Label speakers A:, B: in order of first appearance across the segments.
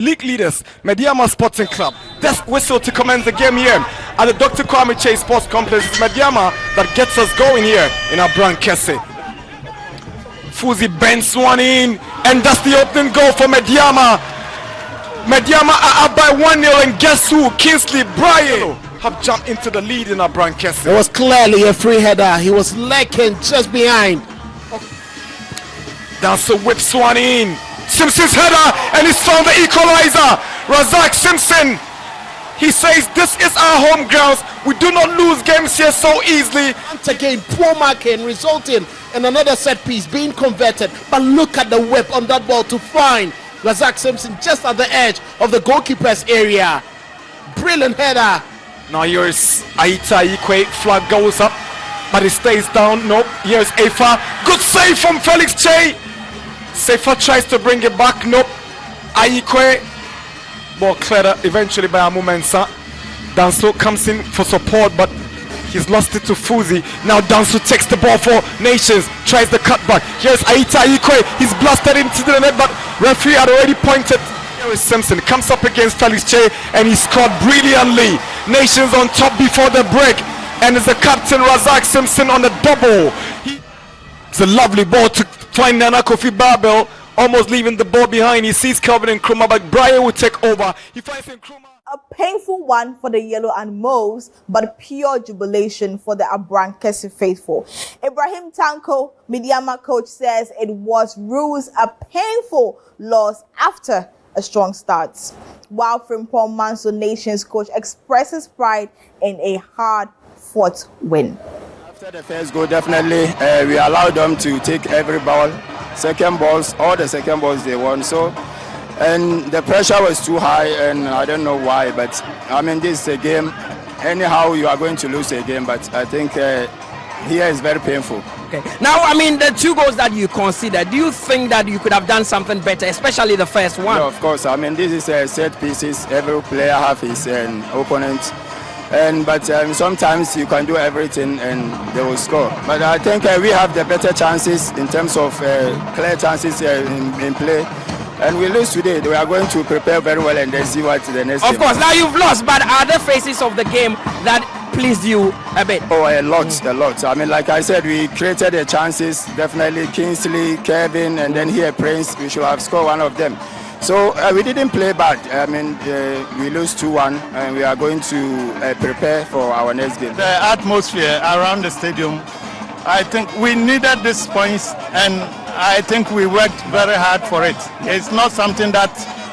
A: League leaders, Mediama Sporting Club. That's whistle to commence the game here at the Dr. Kwame Chase Sports Complex. It's Mediama that gets us going here in our Brankesse. Fuzi bends one in, and that's the opening goal for Mediama. Mediama are up by 1-0, and guess who? Kingsley Bryan have jumped into the lead in our Brankesse.
B: It was clearly a free header. He was lurking just behind.
A: That's a whips one in. Simpson's header, and he's found the equalizer. Razak Simpson, he says this is our home grounds. We do not lose games here so easily.
B: Once again, poor marking resulting in another set piece being converted. But look at the whip on that ball to find Razak Simpson just at the edge of the goalkeeper's area. Brilliant header.
A: Now here's Aita Ikwe, flag goes up, but it stays down. Nope, here's Afa. Good save from Felix Che. Sefa tries to bring it back. Nope. Aikwe. Ball cleared eventually by Amumensa. Danso comes in for support, but he's lost it to Fuzi. Now Danso takes the ball for Nations. Tries the cutback. Here's Aita Aikwe. He's blasted into the net, but referee had already pointed. Here is Simpson. Comes up against Felix Che, and he scored brilliantly. Nations on top before the break. And it's the captain Razak Simpson on the double. It's a lovely ball to find Nana Kofi Babel, almost leaving the ball behind. He sees Calvin Nkrumah, but Brian will take over. He finds Nkrumah.
C: A painful one for the Yellow and Mauves, but pure jubilation for the Abrankesse faithful. Ibrahim Tanko, Mediama coach, says it was rules a painful loss after a strong start. While Frimpong Manso Nations coach expresses pride in a hard-fought win.
D: After the first goal, definitely we allowed them to take every ball, second balls, all the second balls they won. So, and the pressure was too high, and I don't know why, but I mean, this is a game. Anyhow, you are going to lose a game, but I think here is very painful.
E: Okay. Now, I mean, the two goals that you consider, do you think that you could have done something better, especially the first one?
D: No, of course. I mean, this is a set pieces. Every player have his opponent. But sometimes you can do everything and they will score. But I think we have the better chances in terms of clear chances in play. And we lose today. We are going to prepare very well and then see what the next game.
E: Of course, now you've lost, but are there phases of the game that pleased you a bit?
D: Oh, a lot. I mean, like I said, we created the chances. Definitely Kingsley, Kevin, and then here Prince. We should have scored one of them. So we didn't play bad. I mean, we lose 2-1, and we are going to prepare for our next game.
F: The atmosphere around the stadium, I think we needed these points, and I think we worked very hard for it. It's not something that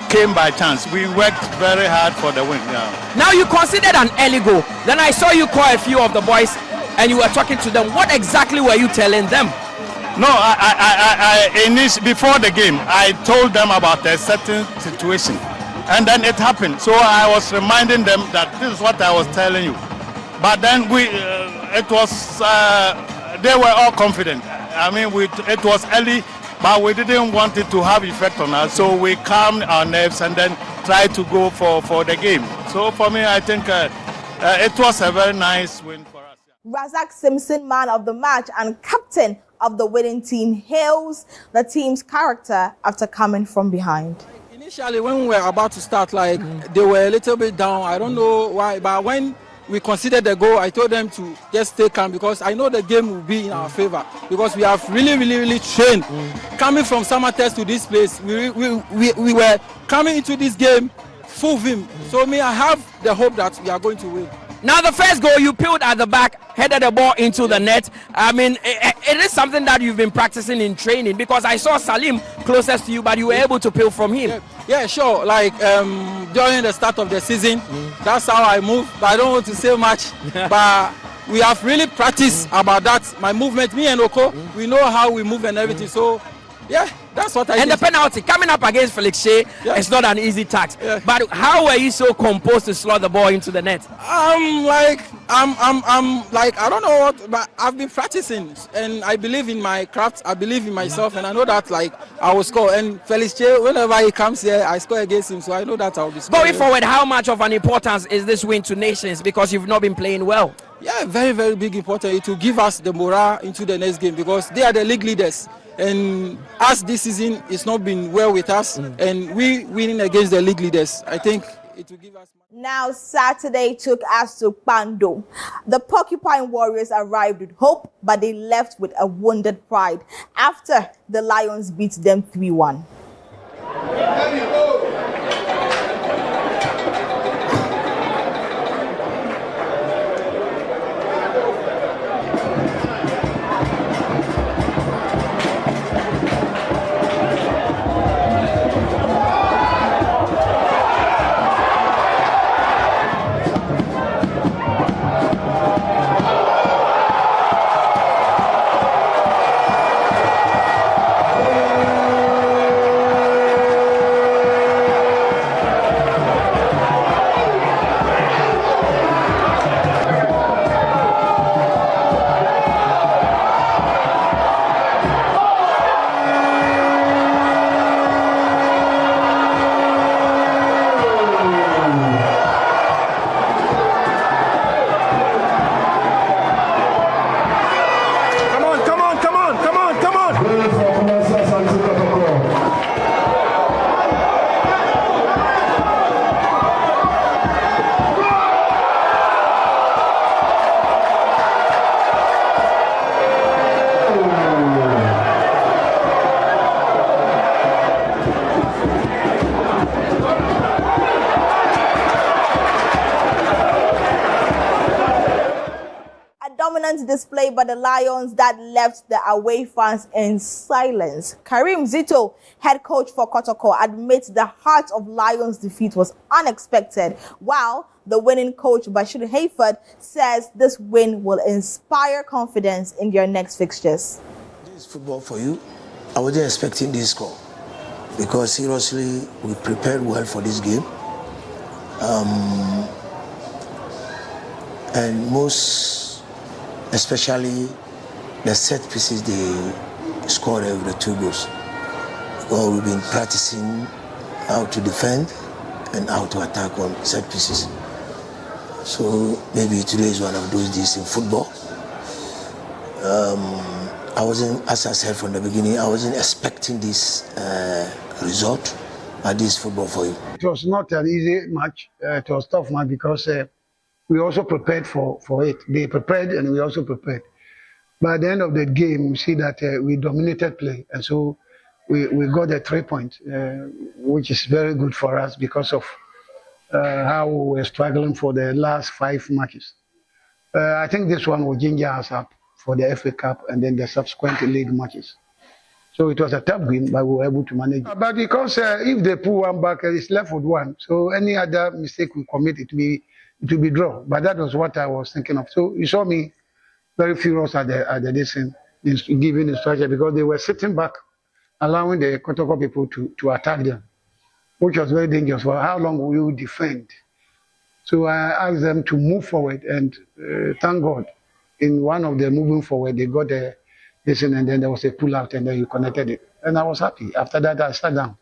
F: came by chance. We worked very hard for the win. Yeah.
E: Now you considered an early goal. Then I saw you call a few of the boys, and you were talking to them. What exactly were you telling them?
F: No, before the game, I told them about a certain situation, and then it happened. So I was reminding them that this is what I was telling you. But then they were all confident. I mean, it was early, but we didn't want it to have effect on us. So we calmed our nerves and then tried to go for the game. So for me, I think it was a very nice win for us.
C: Razak Simpson, man of the match and captain of the winning team, hails the team's character after coming from behind.
G: Initially, when we were about to start, they were a little bit down. I don't know why, but when we considered the goal, I told them to just stay calm because I know the game will be in our favor because we have really trained. Coming from Samatex to this place, we were coming into this game full vim. So I have the hope that we are going to win.
E: Now the first goal, you peeled at the back, headed the ball into the net. I mean, it is something that you've been practicing in training because I saw Salim closest to you, but you were able to peel from him.
G: Yeah, sure. During the start of the season, that's how I move. But I don't want to say much. But we have really practiced about that. My movement, me and Oko, we know how we move and everything. So, yeah, that's what I
E: And the penalty coming up against Felix Che, it's not an easy task. Yeah. But how were you so composed to slot the ball into the net?
G: I don't know what, but I've been practicing, and I believe in my craft. I believe in myself, and I know that I will score. And Felix Che, whenever he comes here, I score against him, so I know that I'll be scoring.
E: Going forward, how much of an importance is this win to Nations because you've not been playing well?
G: Yeah, very big important. It will give us the morale into the next game because they are the league leaders. And as this season, it's not been well with us, and we winning against the league leaders, I think it will give us.
C: Now, Saturday took us to Pando. The Porcupine Warriors arrived with hope, but they left with a wounded pride after the Lions beat them 3-1. Display by the Lions that left the away fans in silence. Karim Zito, head coach for Kotoko, admits the heart of Lions' defeat was unexpected, while the winning coach Bashir Hayford says this win will inspire confidence in their next fixtures.
H: This is football for you. I wasn't expecting this score because seriously we prepared well for this game. And especially the set pieces they scored with the 2 goals. Because we've been practicing how to defend and how to attack on set pieces. So maybe today is one of those days in football. I wasn't, as I said from the beginning, I wasn't expecting this result, but this is football for you.
I: It was not an easy match. It was a tough match because we also prepared for it. They prepared and we also prepared. By the end of the game, we see that we dominated play. And so we got the 3 points, which is very good for us because of how we were struggling for the last 5 matches. I think this one will ginger us up for the FA Cup and then the subsequent league matches. So it was a tough game, but we were able to manage it. But because if they pull one back, it's left with 1. So any other mistake we commit, it will be draw. But that was what I was thinking of. So you saw me very furious at the listen, giving instruction because they were sitting back, allowing the Kotoko people to attack them, which was very dangerous. For how long will you defend? So I asked them to move forward, and thank God, in one of the moving forward, they got the listen, and then there was a pull out, and then you connected it, and I was happy. After that, I sat down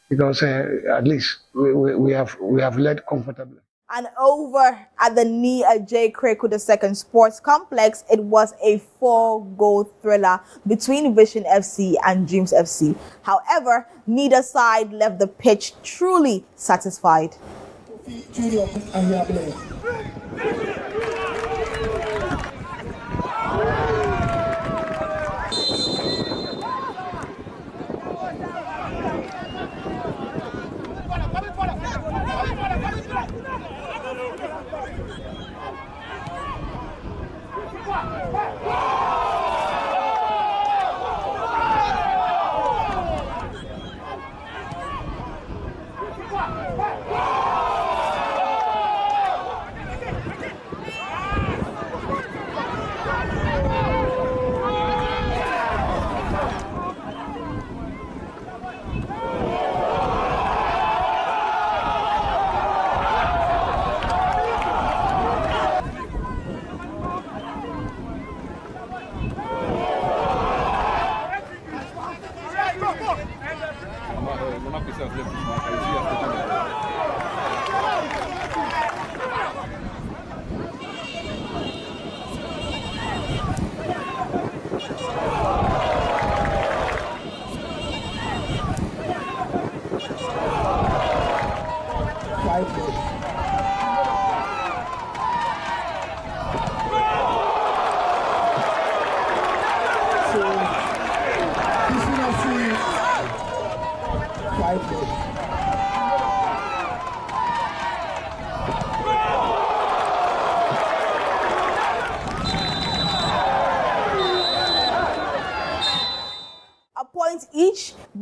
I: because at least we have led comfortably.
C: And over at the Nia J. Kreku II Sports Complex, it was a 4-goal thriller between Vision FC and Dreams FC. However, neither side left the pitch truly satisfied.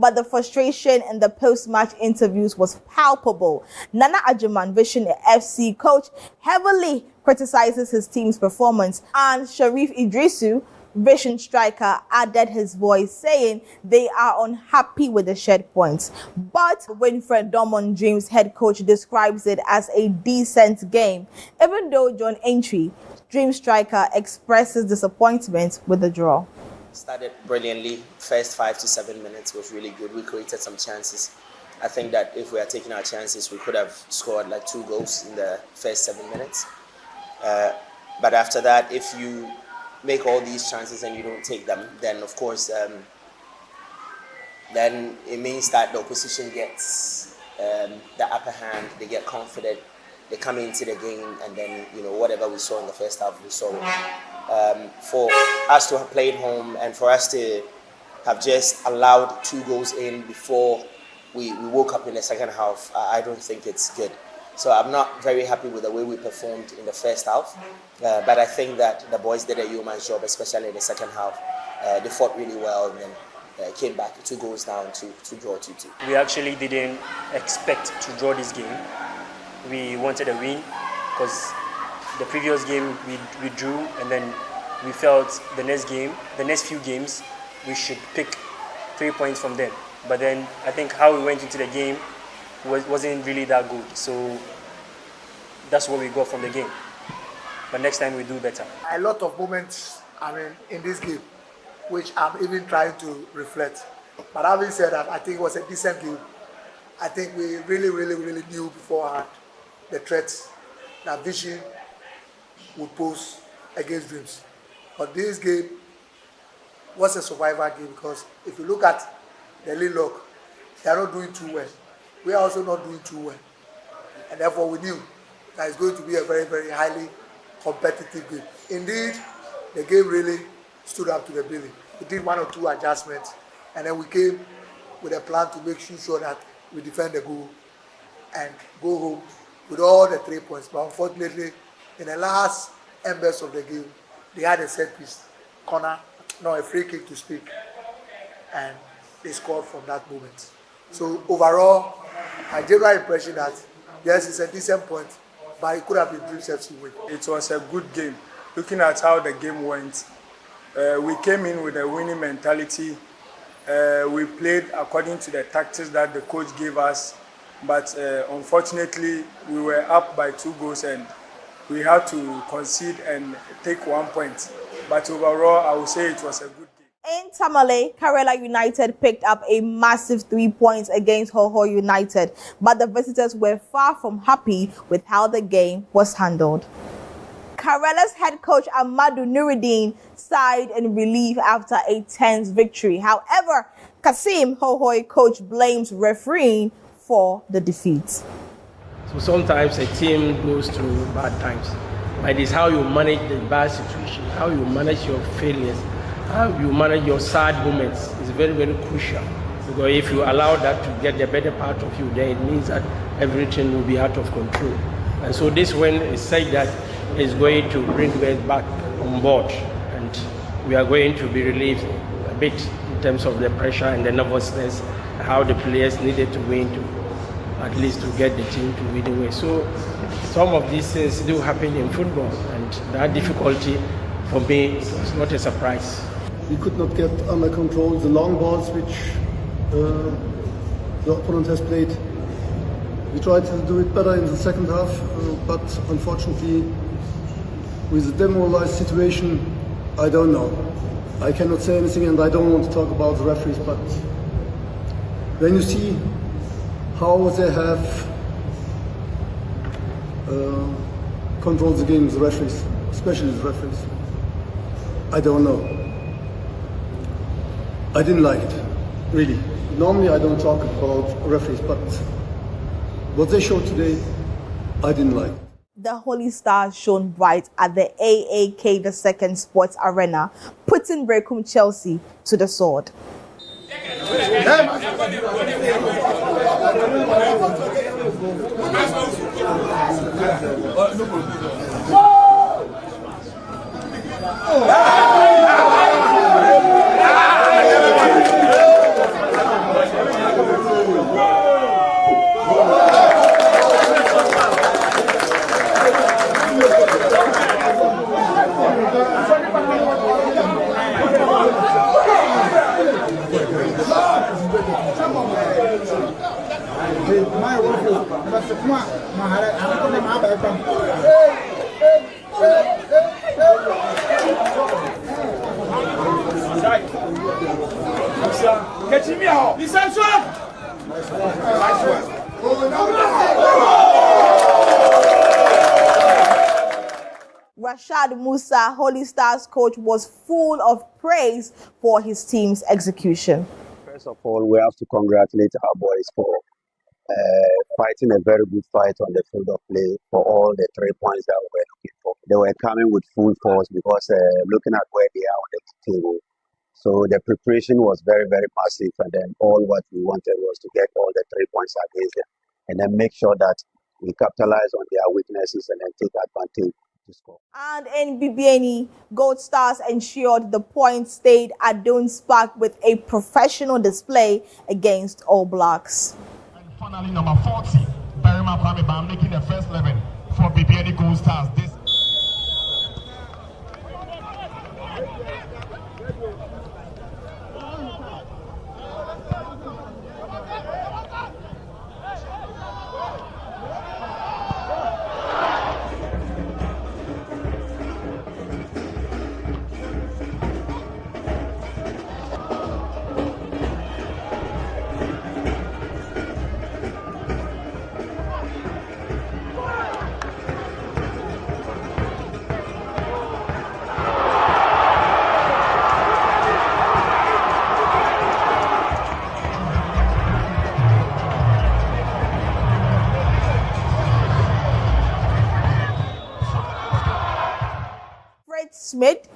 C: but the frustration in the post-match interviews was palpable. Nana Ajuman, Vision FC coach, heavily criticizes his team's performance, and Sharif Idrisu, Vision striker, added his voice, saying they are unhappy with the shed points. But Winfred Dormont Dreams head coach describes it as a decent game, even though John Entry, Dream striker, expresses disappointment with the draw.
J: Started brilliantly. First 5 to 7 minutes was really good. We created some chances. I think that if we had taken our chances, we could have scored like 2 goals in the first 7 minutes. But after that, if you make all these chances and you don't take them, then of course, then it means that the opposition gets the upper hand. They get confident. They come into the game, and then whatever we saw in the first half, we saw it. For us to have played home and for us to have just allowed 2 goals in before we woke up in the second half, I don't think it's good. So I'm not very happy with the way we performed in the first half, but I think that the boys did a yeoman's job, especially in the second half. They fought really well and then came back 2 goals down to draw 2-2.
K: We actually didn't expect to draw this game. We wanted a win because the previous game we drew, and then we felt the next few games, we should pick 3 points from them. But then I think how we went into the game wasn't really that good. So that's what we got from the game. But next time we do better.
L: A lot of moments, in this game, which I'm even trying to reflect. But having said that, I think it was a decent game. I think we really knew beforehand the threats that Vision would pose against Dreams. But this game was a survivor game, because if you look at the lead lock, they are not doing too well. We are also not doing too well. And therefore we knew that it's going to be a very highly competitive game. Indeed, the game really stood up to the billing. We did 1 or 2 adjustments, and then we came with a plan to make sure that we defend the goal and go home with all the 3 points. But unfortunately, in the last embers of the game, they had a set piece, a free kick to speak, and they scored from that moment. So overall, my general impression that yes, it's a decent point, but it could have been Dreams FC win.
M: It was a good game. Looking at how the game went, we came in with a winning mentality. We played according to the tactics that the coach gave us, but unfortunately, we were up by 2 goals and we had to concede and take 1 point. But overall, I would say it was a good game.
C: In Tamale, Karela United picked up a massive 3 points against Hoho United, but the visitors were far from happy with how the game was handled. Karela's head coach Amadou Nuruddin sighed in relief after a tense victory. However, Kasim Hohoi coach blames refereeing for the defeat.
N: So sometimes a team goes through bad times, but it's how you manage the bad situation, how you manage your failures, how you manage your sad moments is very crucial. Because if you allow that to get the better part of you, then it means that everything will be out of control. And so this win is said that is going to bring us back on board, and we are going to be relieved a bit in terms of the pressure and the nervousness, how the players needed to win to at least to get the team to win away. So some of these things do happen in football, and that difficulty for me, it was not a surprise.
O: We could not get under control the long balls which the opponent has played. We tried to do it better in the second half, but unfortunately, with the demoralized situation, I don't know. I cannot say anything, and I don't want to talk about the referees, but when you see how they have controlled the game, the referees, especially the referees, I don't know. I didn't like it, really. Normally I don't talk about referees, but what they showed today, I didn't like.
C: The Holy Stars shone bright at the AAK the Second Sports Arena, putting Brekum Chelsea to the sword. Rashad Musa, Holy Stars coach, was full of praise for his team's execution.
P: First of all, we have to congratulate our boys for fighting a very good fight on the field of play for all the 3 points that we were looking for. They were coming with full force because looking at where they are on the table. So the preparation was very, very massive, and then all what we wanted was to get all the 3 points against them and then make sure that we capitalize on their weaknesses and then take advantage to score.
C: And in BBNE, Gold Stars ensured the points stayed at Dunes Park with a professional display against All Blacks.
Q: And finally, number 40, Berima Kwame making the first 11 for BBNE Gold Stars.
C: Smith,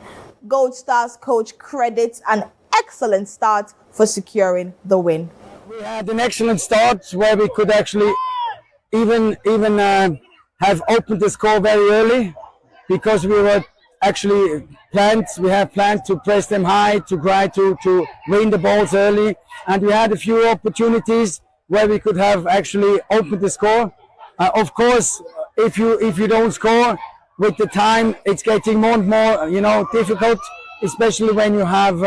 C: Gold Stars coach, credits an excellent start for securing the win.
R: We had an excellent start where we could actually even have opened the score very early because we were actually we have planned to press them high, to try to win the balls early, and we had a few opportunities where we could have actually opened the score. Of course, if you don't score, with the time, it's getting more and more, difficult, especially when you have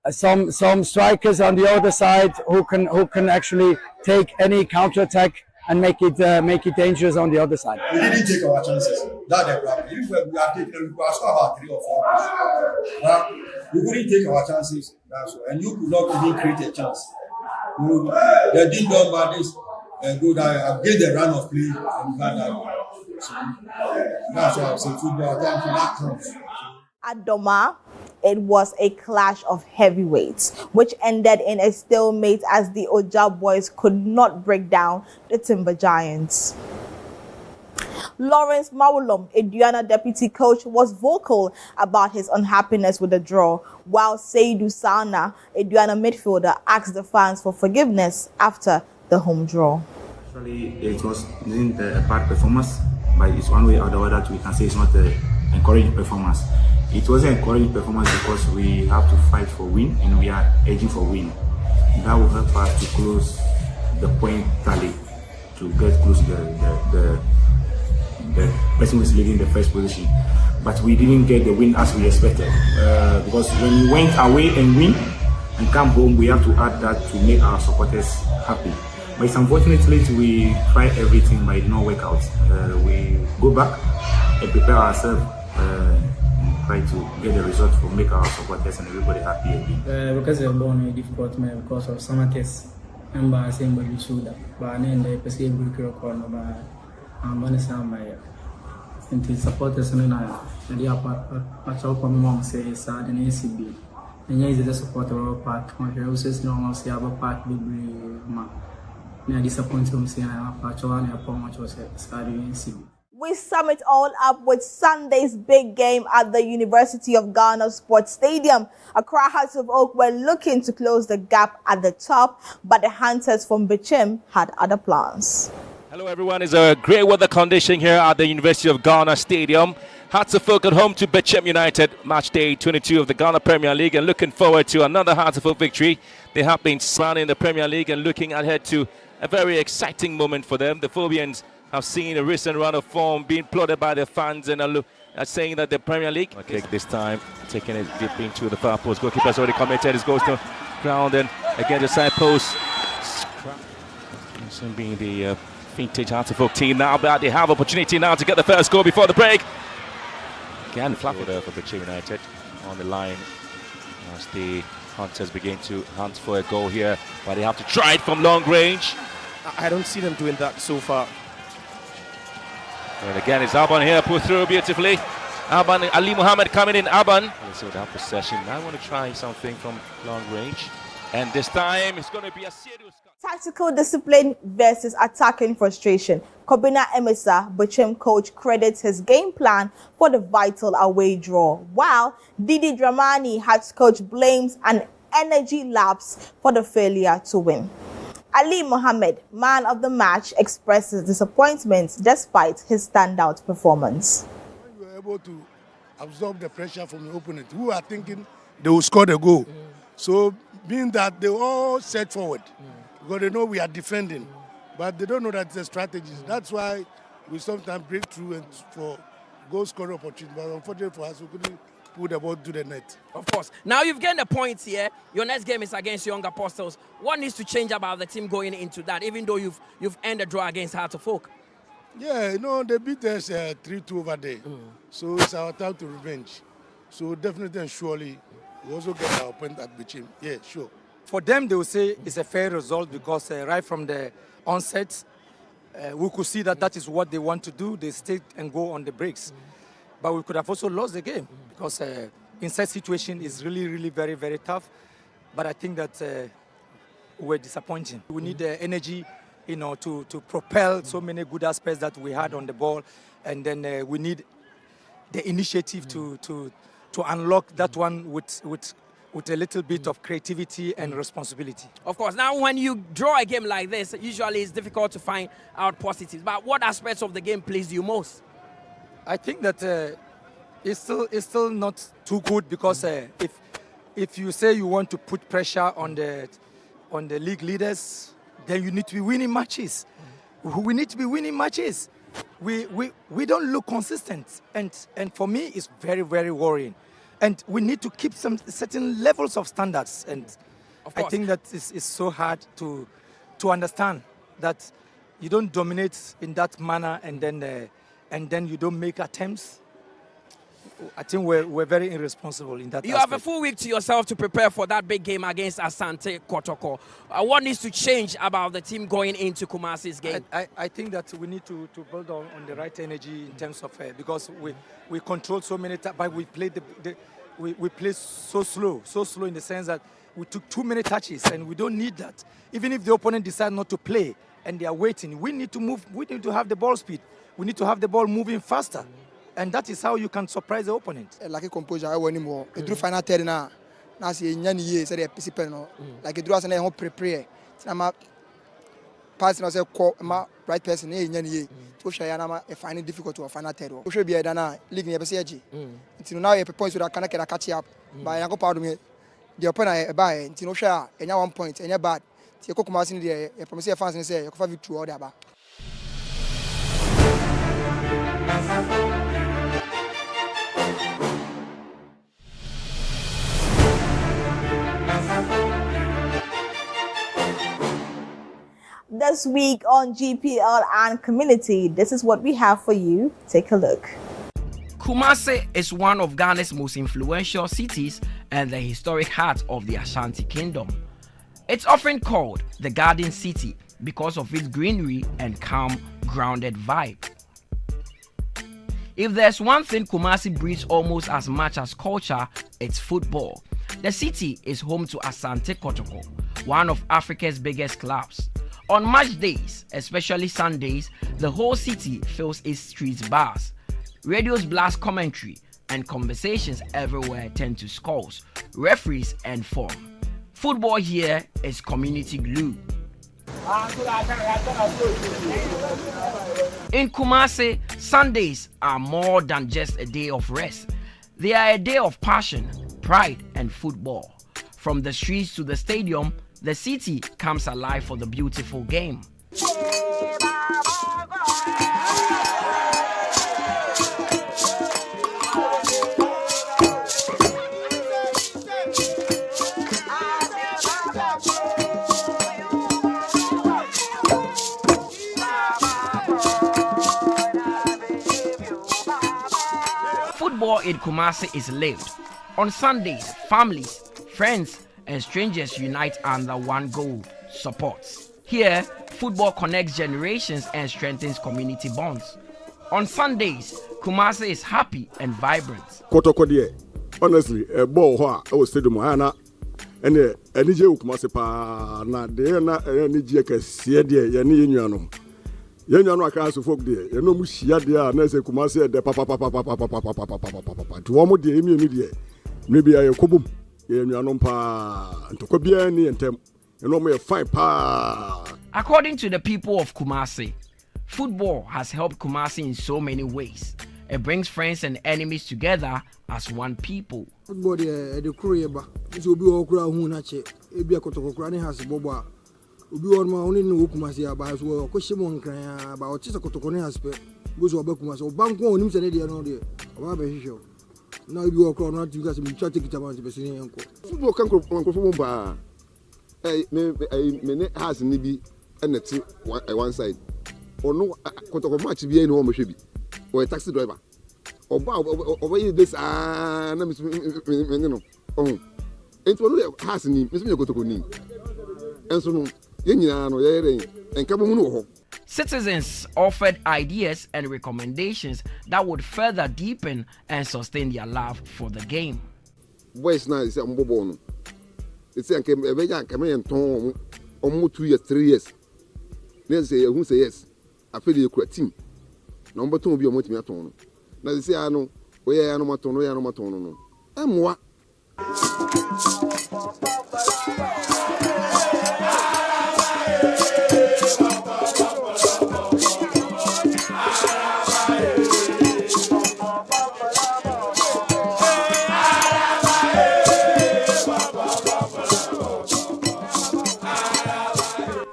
R: some strikers on the other side who can actually take any counterattack and make it dangerous on the other side.
S: We didn't take our chances. That's the problem. If we have taken, we have scored about 3 or 4 goals. We couldn't take our chances. That's why. And you could not even create a chance. They did not about this. Go down, get the run of play and bad that. So that's why I say football time to that comes.
C: At Doma, it was a clash of heavyweights, which ended in a stalemate as the Oja boys could not break down the Timber Giants. Lawrence Mawulom, Aduana deputy coach, was vocal about his unhappiness with the draw, while Seydou Sana, Aduana midfielder, asked the fans for forgiveness after the home draw.
T: Actually, it wasn't a bad performance, but it's one way or the other that we can say it's not an encouraging performance. It was an encouraging performance because we have to fight for win and we are edging for win. That will help us to close the point tally, to get close to the person who is leading the first position. But we didn't get the win as we expected because when we went away and win and come home, we have to add that to make our supporters happy. But unfortunately, we try everything, but it did not work out. We go back and prepare ourselves and try to get the result to make our supporters and everybody happy again.
U: Because they're born a difficult man because of summer tests. And by saying but you should but then they perceive we corner by Manisa by and supporters and the upper mom say sad and ACB. And yes, the supporter of a park on here also normal see our park be disappointed
C: We sum it all up with Sunday's big game at the University of Ghana Sports Stadium. Accra Hearts of Oak were looking to close the gap at the top, but the Hunters from Bichim had other plans.
V: Hello everyone, it's a great weather condition here at the University of Ghana Stadium. Hearts of Oak at home to Bichim United, match day 22 of the Ghana Premier League, and looking forward to another Hearts of Oak victory. They have been surrounding the Premier League and looking ahead to a very exciting moment for them. The Phobians have seen a recent run of form being plotted by their fans and are saying that the Premier League... Okay, this time taking it deep into the far post. Goalkeeper's already committed. His goes to ground and again the side post. Being the vintage Hartlepool team now, but they have opportunity now to get the first goal before the break. Again, flat footer for Bichem United on the line as the Hunters begin to hunt for a goal here, but they have to try it from long range.
A: I don't see them doing that so far.
V: And again, it's Aban here, put through beautifully. Aban, Ali Muhammad coming in. Aban. Let's see what that possession. I want to try something from long range. And this time, it's going to be a serious...
C: Tactical discipline versus attacking frustration. Kobina Emesa, Bichem coach, credits his game plan for the vital away draw, while Didi Dramani, head coach, blames an energy lapse for the failure to win. Ali Mohammed, man of the match, expresses disappointment despite his standout performance.
B: You were able to absorb the pressure from the opponent, who are thinking they will score the goal. So, being that they all set forward, because they know we are defending, but they don't know that it's a strategy. That's why we sometimes break through and for goal scoring opportunity. But unfortunately for us, we couldn't put the ball to the net.
E: Of course. Now you've gained the points here. Your next game is against Young Apostles. What needs to change about the team going into that, even though you've ended the draw against Heart of Folk?
B: Yeah, you know, they beat us 3-2 over there. So it's our time to revenge. So definitely and surely, we also get our point at Bichem. Yeah, sure.
G: For them, they will say it's a fair result because right from the onset, we could see that that is what they want to do. They stay and go on the breaks. But we could have also lost the game because inside situation is really, really very, very tough. But I think that we're disappointing. We need the energy, you know, to propel so many good aspects that we had on the ball. And then we need the initiative to unlock that one with a little bit of creativity and responsibility.
E: Of course. Now, when you draw a game like this, usually it's difficult to find out positives. But what aspects of the game pleased you most?
G: I think that it's still not too good because if you say you want to put pressure on the league leaders, then you need to be winning matches. We need to be winning matches. We don't look consistent, and for me, it's very, very worrying. And we need to keep some certain levels of standards. And I think that it's so hard to understand that you don't dominate in that manner and then you don't make attempts. I think we're very irresponsible in that
E: You
G: aspect.
E: have a full week to yourself to prepare for that big game against Asante Kotoko. What needs to change about the team going into Kumasi's game?
G: I think that we need to build on the right energy in terms of because we control so many times, but we play we play so slow in the sense that we took too many touches and we don't need that. Even if the opponent decides not to play and they are waiting, we need to move. We need to have the ball speed. We need to have the ball moving faster. And that is how you can surprise the opponent.
W: Like a composure, I want more. It drew final third now. Now see, nyani ye say the participant no. Like it drew us na home prepare. Na ma pass na say call ma right person e nyani ye. To share ya na ma e find it difficult to final third. To show be da na league ne be say agi. Until now e points so that can catch up. But yango power me. The opponent e buy until no share enya 1 point enya bad. Ti ko kuma sin dey e promise e fans say e ko fa victory all there ba.
C: This week on GPL and Community, this is what we have for you. Take a look.
E: Kumasi is one of Ghana's most influential cities and the historic heart of the Ashanti Kingdom. It's often called the Garden City because of its greenery and calm, grounded vibe. If there's one thing Kumasi breeds almost as much as culture, it's football. The city is home to Asante Kotoko, one of Africa's biggest clubs. On match days, especially Sundays, the whole city fills its streets bars. Radios blast commentary and conversations everywhere turn to scores, referees and form. Football here is community glue. In Kumasi, Sundays are more than just a day of rest. They are a day of passion, pride and football. From the streets to the stadium, the city comes alive for the beautiful game. football in Kumasi is lived. On Sundays, families, friends, and strangers unite under one goal: support. Here, football connects generations and strengthens community bonds. On Sundays, Kumasi is happy and vibrant.
D: Honestly, a ball I was stadium and any J Kumasi pa na de na any J ka sie de ye ne yenuanom. Yenuanom aka so folk de ye no mu hia de a na se Kumasi de papa to omo de emi de maybe aye kobum yenuanom pa ntoko bia ni entem eno mo ye fine pa.
E: According to the people of Kumasi, football has helped Kumasi in so many ways. It brings friends and enemies together as one people.
W: Football the crew ba. This will be all crowd who na che. E bia kotoko kra ne has bobo a. Obi on ma oni no Kumasi aba so ko shimo nkran ba o tise kotoko ne has pe. Go so ba Kumasi o banko onim se ne de no de. Oba be hihyo. Na obi o crowd na tiga se mi twa take it about be sin yanko.
D: Football kan ko football ba. Me has ni bi eneti one side. Ono kotoko match bi eno o mohwe bi. Or a taxi driver. Or this na no. Oh. Enti wonu has ni, me go to ni. Enso no, ye nyina no ye en ka bo mu no ho.
E: Citizens offered ideas and recommendations that would further deepen and sustain their love for the game.
D: Boys na say ambobo no. It's say anke e be ja anke me enton omo 2 years 3 years. Then say who say yes. Afeli e kura team. Number 2 be omotimi aton no. Na say ano we ya no maton no. Emwa.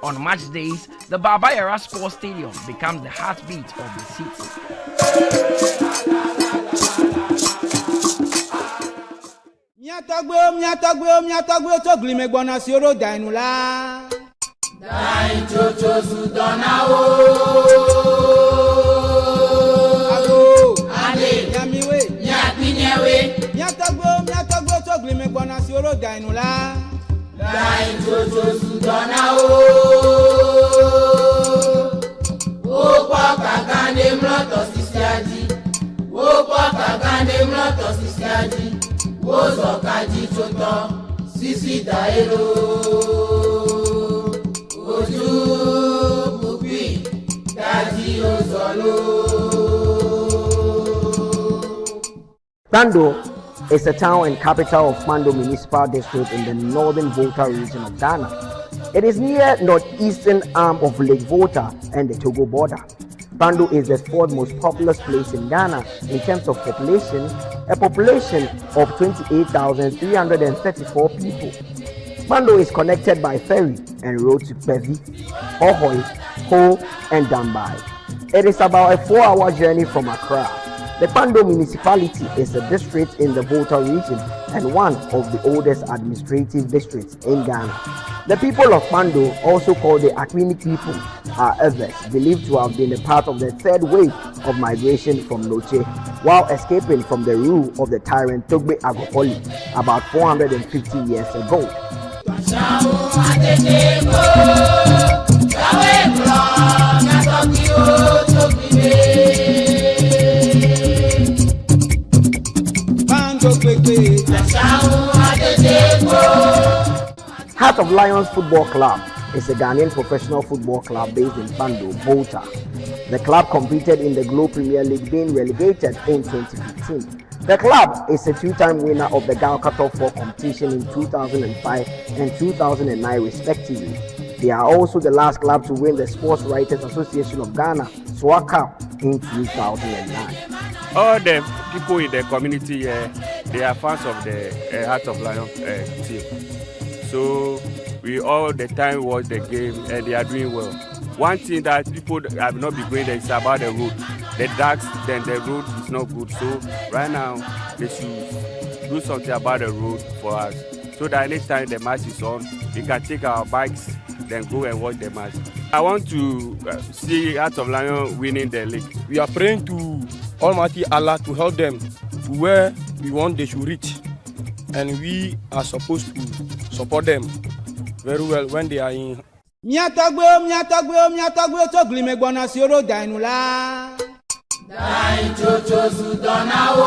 E: On match days, the Baba Yara Sports Stadium becomes the heartbeat of the city.
F: Miatagwe to glimegbona si oro dainula. Dain chocho sudona o. Ago. Ale. Nyamiwe. Nyapinyewe. Miatagwe to glimegbona si oro dainula. Dain chocho sudona o. Opa kakande mloto sisiaji. Opa kakande mloto sisiaji. Ozo kaji choto sisi daero. Oju bubi kaji ozolo.
E: Bando is the town and capital of Mando Municipal District in the northern Volta region of Ghana. It is near northeastern arm of Lake Volta and the Togo border. Bando is the 4th most populous place in Ghana in terms of population, a population of 28,334 people. Bando is connected by ferry and road to Pevi, Ahoy, Ho, and Dambai. It is about a 4-hour journey from Accra. The Bando municipality is a district in the Volta region and one of the oldest administrative districts in Ghana. The people of Bando, also called the Akwini people, are others believed to have been a part of the 3rd wave of migration from Noche while escaping from the rule of the tyrant Togbe Agopoli about 450 years ago. Heart of Lions Football Club is a Ghanaian professional football club based in Bando, Volta. The club competed in the Globe Premier League, being relegated in 2015. The club is a 2-time winner of the Galka Top 4 competition in 2005 and 2009 respectively. They are also the last club to win the Sports Writers Association of Ghana SWA Cup in 2009.
H: All the people in the community here, they are fans of the Heart of Lion team. So we all the time watch the game and they are doing well. One thing that people have not been going there is about the road. The darks, then the road is not good. So right now they should do something about the road for us. So that anytime the match is on, we can take our bikes, then go and watch the match. I want to see Heart of Lion winning the league.
A: We are praying to Almighty Allah to help them to
I: to where we want they should reach. And we are supposed to support them very well when they are in.
F: Miatagwe to glime gbona si oro dainu la.
J: Dai chocho sudona o.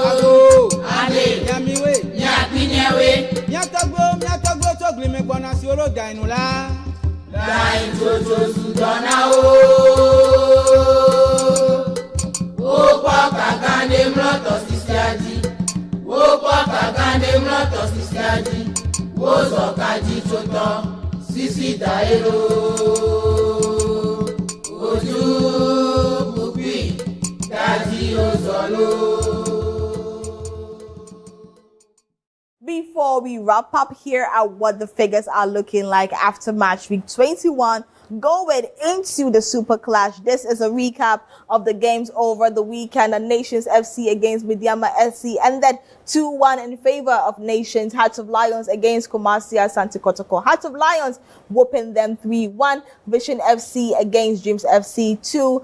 F: Ago.
J: Ade.
F: Yamiwe.
J: Nyapinyewe.
F: Miatagwe to glime gbona si oro dainu la.
J: Dai chocho sudona o. Opa kagande mloto sisiaji. Opa kagande mloto sisiaji. Ozo kaji choto sisi daero. Oju bubi kaji ozolo.
C: Before we wrap up, here are what the figures are looking like after match week 21. Going into the Super Clash, this is a recap of the games over the weekend. Nations FC against Midyama SC ended 2-1 in favor of Nations. Hearts of Lions against Kumasi Asante Kotoko. Hearts of Lions whooping them 3-1. Vision FC against Dreams FC, 2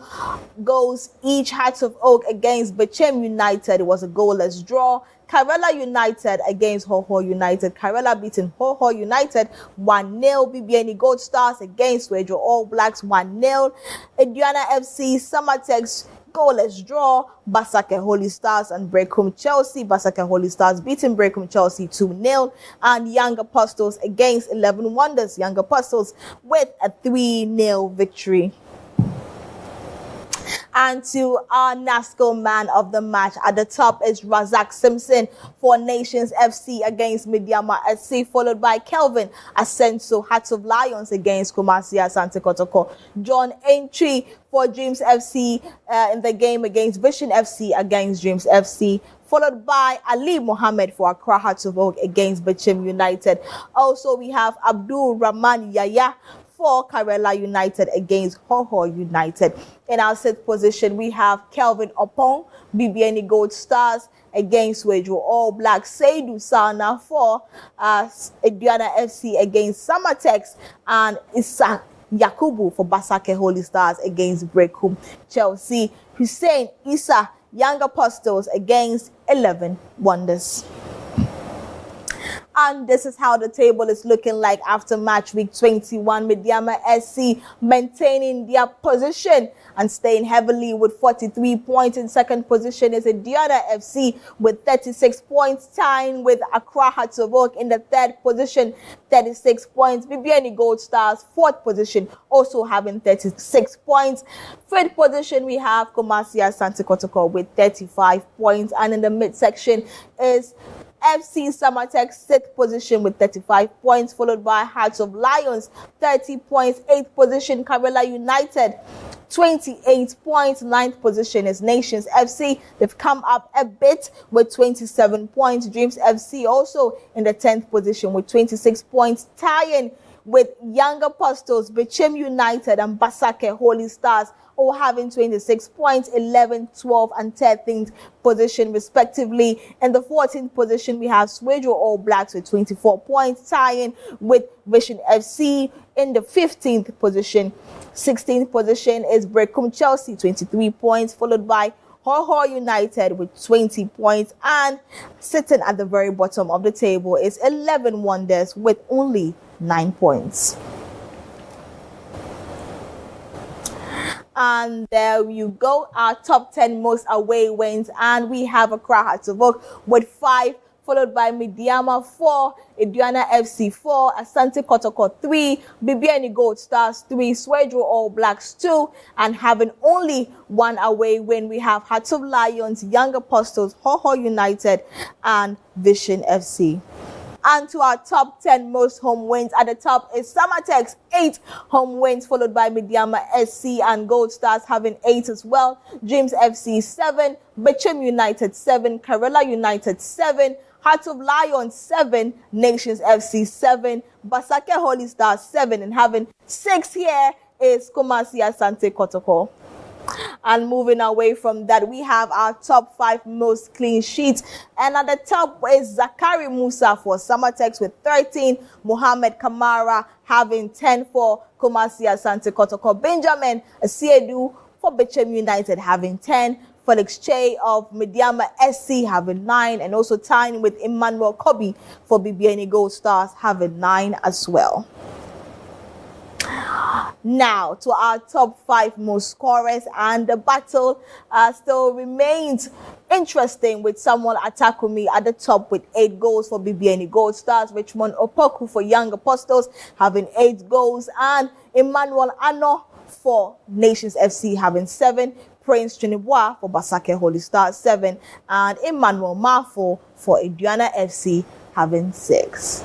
C: goals each. Hearts of Oak against Bechem United. It was a goalless draw. Karela United against Hoho United. Karela beating Hoho United 1-0. BBN Gold Stars against Wedro All Blacks 1-0. Aduana FC, Summertex goalless draw. Basake Holy Stars and Brecum Chelsea. Basake Holy Stars beating Brecum Chelsea 2-0. And Young Apostles against 11 Wonders. Young Apostles with a 3-0 victory. And to our NASCO man of the match, at the top is Razak Simpson for Nations FC against Midyama SC, followed by Kelvin Asenso, Hearts of Lions against Kumasi Asante Kotoko. John Aintree for Dreams FC in the game against Vision FC against Dreams FC, followed by Ali Mohammed for Accra Hearts of Oak against Bechem United. Also, we have Abdul Rahman Yaya for Karela United against Hoho United. In our 6th position, we have Kelvin Opong, BBN Gold Stars against Wedro All Blacks. Seidu Sana for Aduana FC against Summertex, and Isaac Yakubu for Basake Holy Stars against Brecum Chelsea. Hussein Issa, Young Apostles against 11 Wonders. And this is how the table is looking like after match week 21. Midyama SC maintaining their position and staying heavily with 43 points. In 2nd position is Aduana FC with 36 points, tying with Accra Hearts of Oak in the 3rd position, 36 points. BBN Gold Stars, 4th position, also having 36 points. 5th position, we have Kumasi Asante Kotoko with 35 points. And in the midsection is FC Summertex, 6th position with 35 points, followed by Hearts of Lions, 30 points. 8th position, Karela United, 28 points. 9th position is Nations FC. They've come up a bit with 27 points. Dreams FC also in the 10th position with 26 points, tying with Young Apostles, Bechem United and Basake Holy Stars, all having 26 points, 11, 12, and 13th position respectively. In the 14th position, we have Swedro All Blacks with 24 points, tying with Vision FC in the 15th position. 16th position is Brecum Chelsea, 23 points, followed by Hoho United with 20 points, and sitting at the very bottom of the table is 11 Wonders with only 9 points. And there you go, our top 10 most away wins, and we have Accra Hearts of Oak with 5, followed by Midyama 4, Aduana FC 4, Asante Kotoko 3, BBN Gold Stars 3, Swedro All Blacks 2, and having only 1 away win, we have Hearts of Lions, Young Apostles, Hoho United, and Vision FC. And to our top 10 most home wins, at the top is Summertex, 8 home wins, followed by Midyama SC and Gold Stars having 8 as well. Dreams FC 7, Bechem United 7, Karela United 7, Hearts of Lions 7, Nations FC 7, Basake Holy Stars 7, and having 6 here is Kumasi Asante Kotoko. And moving away from that, we have our top 5 most clean sheets. And at the top is Zakari Musa for Summertex with 13. Mohamed Kamara having 10 for Kumasi Asante Kotoko. Benjamin Asiedu for Bechem United having 10, Felix Che of Mediama SC having 9, and also tying with Emmanuel Kobe for BBN Gold Stars having 9 as well. Now to our top 5 most scorers, and the battle still remains interesting with Samuel Atakumi at the top with 8 goals for BBN Gold Stars, Richmond Opoku for Young Apostles having 8 goals, and Emmanuel Ano for Nations FC having 7, Prince Trinidad for Basake Holy Stars 7, and Emmanuel Mafo for Aduana FC having 6.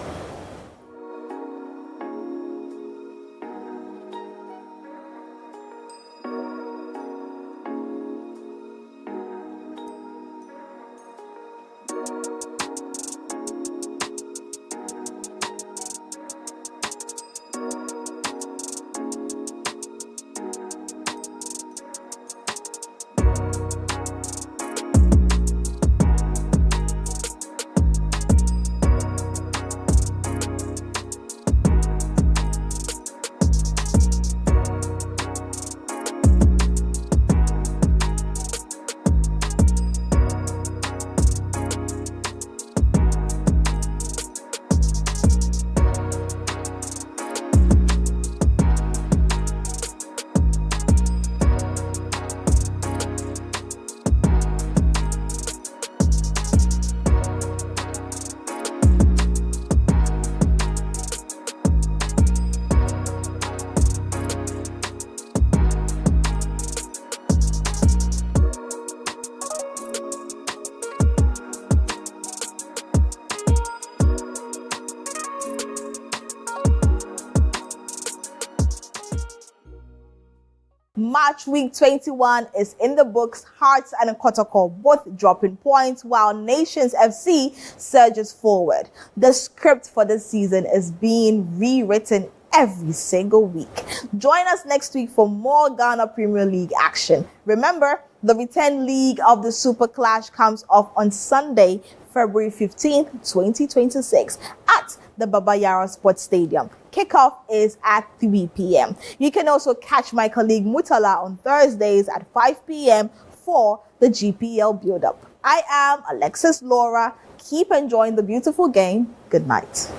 C: Match week 21 is in the books. Hearts and Kotoko both dropping points while Nations FC surges forward. The script for this season is being rewritten every single week. Join us next week for more Ghana Premier League action. Remember, the return leg of the Super Clash comes off on Sunday, February 15th, 2026 at the Baba Yara Sports Stadium. Kickoff is at 3 p.m. You can also catch my colleague Mutala on Thursdays at 5 p.m. for the GPL build-up. I am Alexis Laura. Keep enjoying the beautiful game. Good night.